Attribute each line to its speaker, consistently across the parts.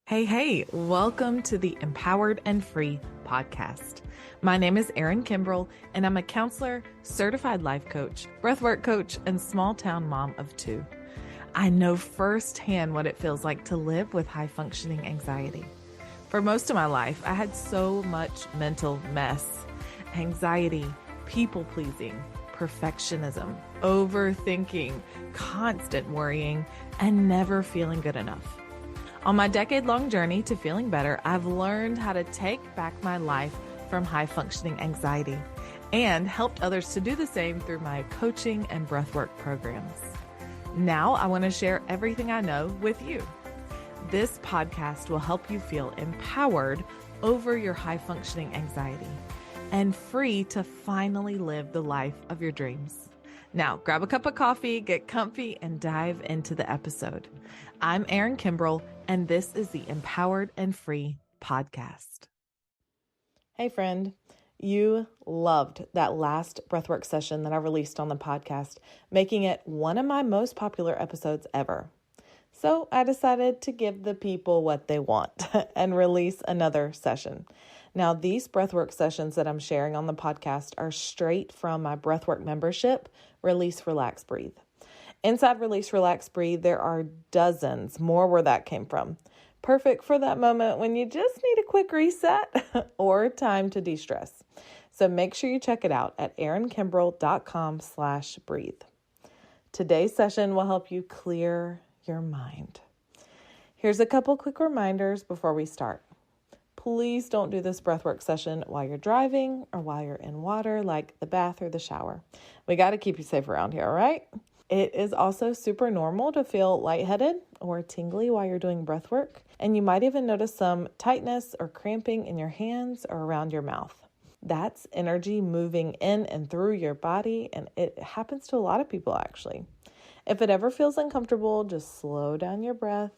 Speaker 1: Hey, welcome to the Empowered and Free podcast. My name is Erin Kimbrell, and I'm a counselor, certified life coach, breathwork coach, and small town mom of two. I know firsthand what it feels like to live with high functioning anxiety. For most of my life, I had so much mental mess, anxiety, people pleasing, perfectionism, overthinking, constant worrying, and never feeling good enough. On my decade-long journey to feeling better, I've learned how to take back my life from high-functioning anxiety and helped others to do the same through my coaching and breathwork programs. Now I want to share everything I know with you. This podcast will help you feel empowered over your high-functioning anxiety and free to finally live the life of your dreams. Now, grab a cup of coffee, get comfy, and dive into the episode. I'm Erin Kimbrell, and this is the Empowered and Free podcast. Hey, friend. You loved that last breathwork session that I released on the podcast, making it one of my most popular episodes ever. So I decided to give the people what they want and release another session. Now, these breathwork sessions that I'm sharing on the podcast are straight from my breathwork membership, Release, Relax, Breathe. Inside Release, Relax, Breathe, there are dozens more where that came from. Perfect for that moment when you just need a quick reset or time to de-stress. So make sure you check it out at heyerinkimbrell.com/breathe. Today's session will help you clear your mind. Here's a couple quick reminders before we start. Please don't do this breathwork session while you're driving or while you're in water like the bath or the shower. We got to keep you safe around here, all right? It is also super normal to feel lightheaded or tingly while you're doing breathwork, and you might even notice some tightness or cramping in your hands or around your mouth. That's energy moving in and through your body, and it happens to a lot of people actually. If it ever feels uncomfortable, just slow down your breath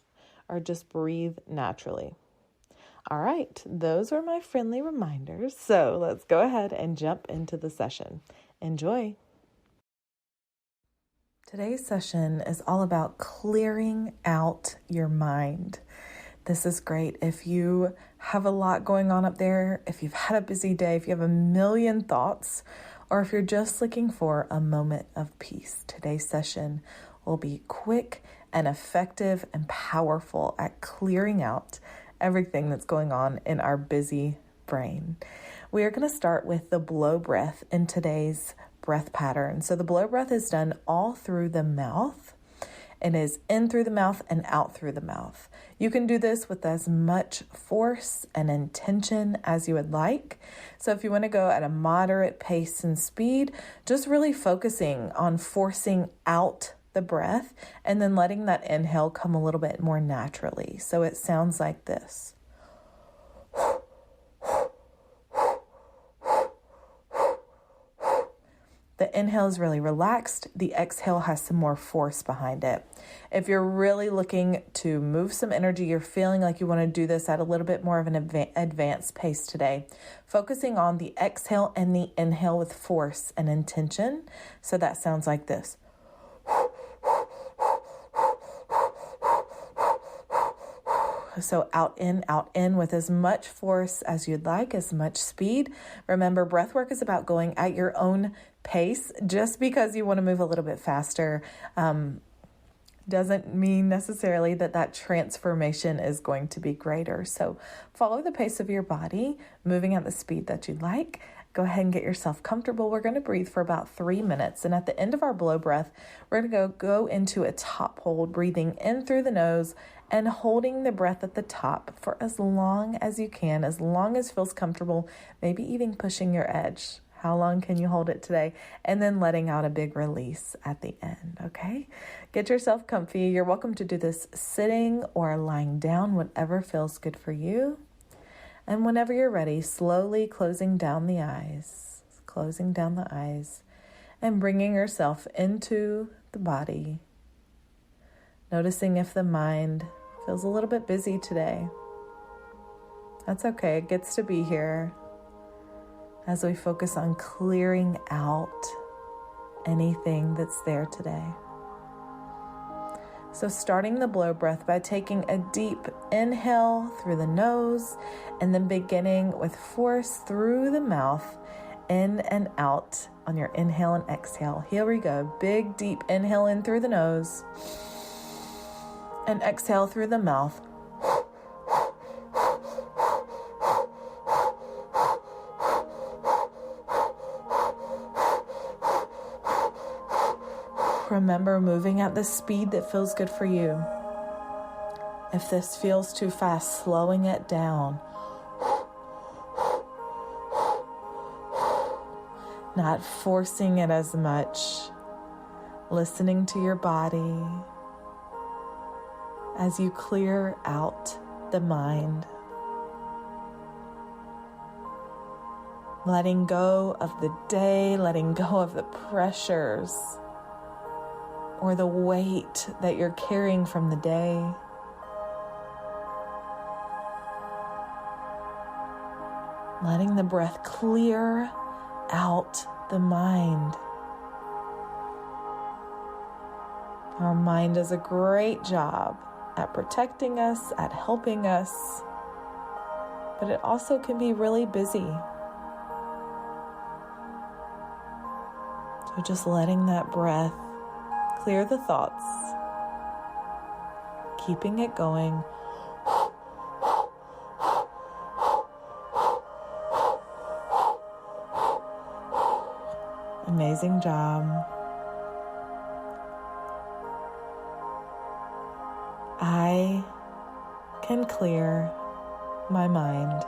Speaker 1: or just breathe naturally. All right, those are my friendly reminders. So let's go ahead and jump into the session. Enjoy. Today's session is all about clearing out your mind. This is great if you have a lot going on up there, if you've had a busy day, if you have a million thoughts, or if you're just looking for a moment of peace. Today's session will be quick and effective and powerful at clearing out everything that's going on in our busy brain. We are going to start with the blow breath in today's breath pattern. So the blow breath is done all through the mouth. It is in through the mouth and out through the mouth. You can do this with as much force and intention as you would like. So if you want to go at a moderate pace and speed, just really focusing on forcing out the breath and then letting that inhale come a little bit more naturally. So it sounds like this. The inhale is really relaxed. The exhale has some more force behind it. If you're really looking to move some energy, you're feeling like you want to do this at a little bit more of an advanced pace today, focusing on the exhale and the inhale with force and intention. So that sounds like this. So out in with as much force as you'd like, as much speed. Remember, breathwork is about going at your own pace. Just because you want to move a little bit faster doesn't mean necessarily that transformation is going to be greater. So follow the pace of your body, moving at the speed that you'd like. Go ahead and get yourself comfortable. We're going to breathe for about 3 minutes. And at the end of our blow breath, we're going to go into a top hold, breathing in through the nose and holding the breath at the top for as long as you can, as long as feels comfortable, maybe even pushing your edge. How long can you hold it today? And then letting out a big release at the end, okay? Get yourself comfy. You're welcome to do this sitting or lying down, whatever feels good for you. And whenever you're ready, slowly closing down the eyes, and bringing yourself into the body. Noticing if the mind feels a little bit busy today. That's okay, it gets to be here as we focus on clearing out anything that's there today. So starting the blow breath by taking a deep inhale through the nose and then beginning with force through the mouth, in and out on your inhale and exhale. Here we go. Big, deep inhale in through the nose and exhale through the mouth. Remember, moving at the speed that feels good for you. If this feels too fast, slowing it down. Not forcing it as much. Listening to your body as you clear out the mind. Letting go of the day, letting go of the pressures or the weight that you're carrying from the day. Letting the breath clear out the mind. Our mind does a great job at protecting us, at helping us, but it also can be really busy. So just letting that breath clear the thoughts, keeping it going. Amazing job. I can clear my mind.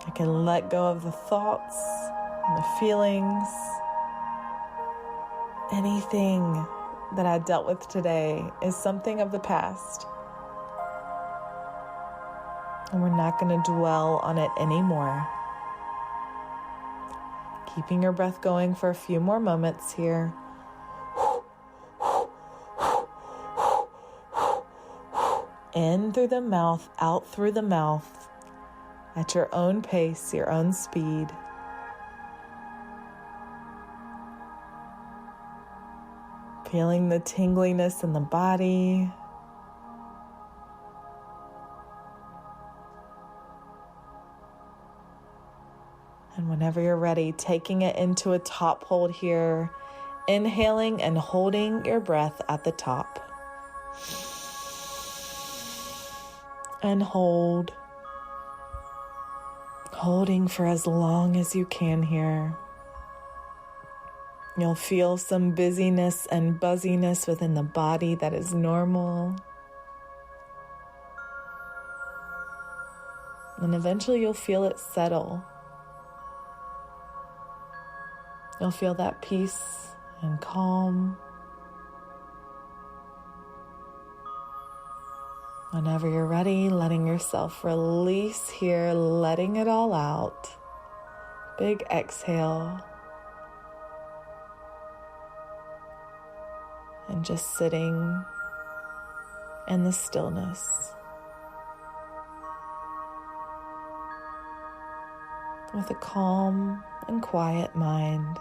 Speaker 1: I can let go of the thoughts and the feelings. Anything that I dealt with today is something of the past. And we're not going to dwell on it anymore. Keeping your breath going for a few more moments here. In through the mouth, out through the mouth, at your own pace, your own speed. Feeling the tingliness in the body. And whenever you're ready, taking it into a top hold here, inhaling and holding your breath at the top. And hold. Holding for as long as you can here. You'll feel some busyness and buzziness within the body that is normal. And eventually you'll feel it settle. You'll feel that peace and calm. Whenever you're ready, letting yourself release here, letting it all out. Big exhale. And just sitting in the stillness. With a calm and quiet mind.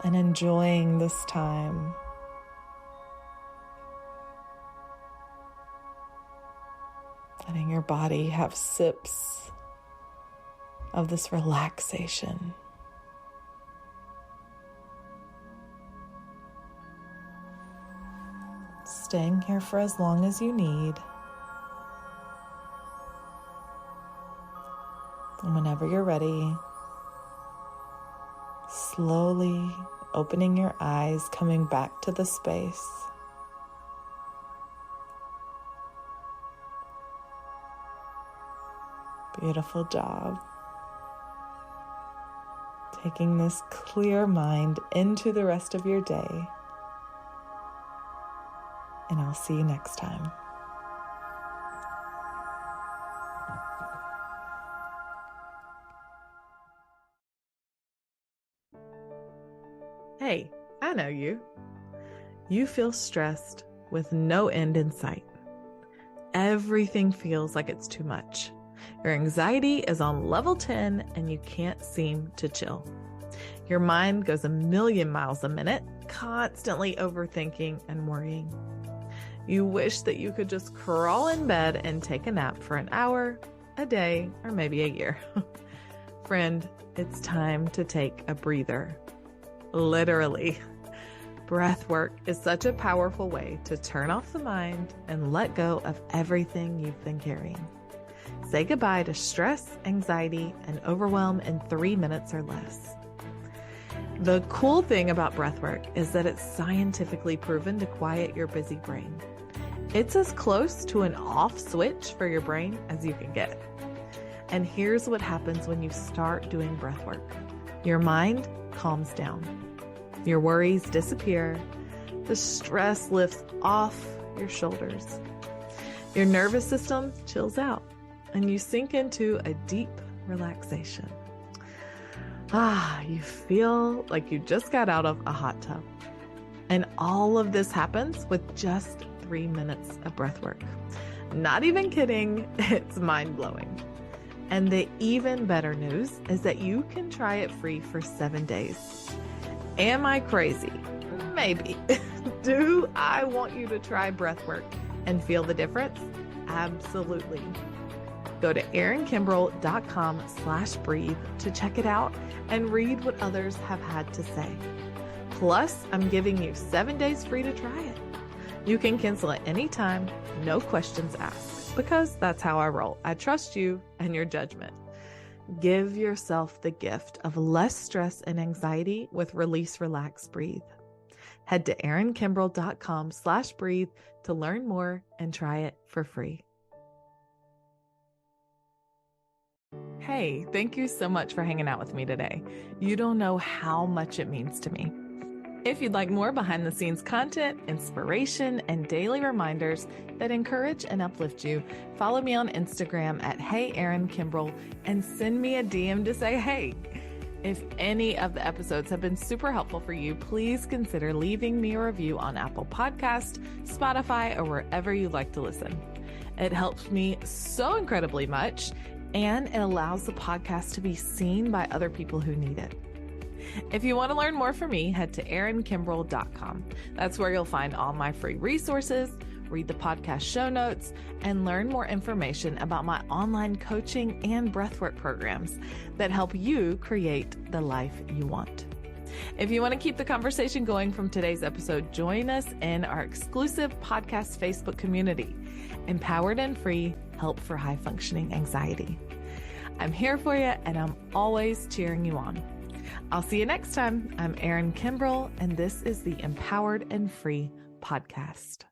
Speaker 1: And enjoying this time. Letting your body have sips of this relaxation. Staying here for as long as you need. And whenever you're ready, slowly opening your eyes, coming back to the space. Beautiful job. Taking this clear mind into the rest of your day. And I'll see you next time. Hey, I know you. You feel stressed with no end in sight. Everything feels like it's too much. Your anxiety is on level 10 and you can't seem to chill. Your mind goes a million miles a minute, constantly overthinking and worrying. You wish that you could just crawl in bed and take a nap for an hour, a day, or maybe a year. Friend, it's time to take a breather. Literally. Breathwork is such a powerful way to turn off the mind and let go of everything you've been carrying. Say goodbye to stress, anxiety, and overwhelm in 3 minutes or less. The cool thing about breathwork is that it's scientifically proven to quiet your busy brain. It's as close to an off switch for your brain as you can get. And here's what happens when you start doing breathwork. Your mind calms down. Your worries disappear. The stress lifts off your shoulders. Your nervous system chills out and you sink into a deep relaxation. You feel like you just got out of a hot tub. And all of this happens with just 3 minutes of breath work. Not even kidding, it's mind-blowing. And the even better news is that you can try it free for 7 days. Am I crazy? Maybe. Do I want you to try breathwork and feel the difference? Absolutely. Go to heyerinkimbrell.com/breathe to check it out and read what others have had to say. Plus, I'm giving you 7 days free to try it. You can cancel at any time, no questions asked, because that's how I roll. I trust you and your judgment. Give yourself the gift of less stress and anxiety with Release, Relax, Breathe. Head to heyerinkimbrell.com/breathe to learn more and try it for free. Hey, thank you so much for hanging out with me today. You don't know how much it means to me. If you'd like more behind the scenes content, inspiration, and daily reminders that encourage and uplift you, follow me on Instagram at heyerinkimbrell and send me a DM to say hey. If any of the episodes have been super helpful for you, please consider leaving me a review on Apple Podcast, Spotify, or wherever you like to listen. It helps me so incredibly much, and it allows the podcast to be seen by other people who need it. If you want to learn more from me, head to heyerinkimbrell.com. That's where you'll find all my free resources, read the podcast show notes, and learn more information about my online coaching and breathwork programs that help you create the life you want. If you want to keep the conversation going from today's episode, join us in our exclusive podcast Facebook community, Empowered and Free, Help for High Functioning Anxiety. I'm here for you, and I'm always cheering you on. I'll see you next time. I'm Erin Kimbrell, and this is the Empowered and Free podcast.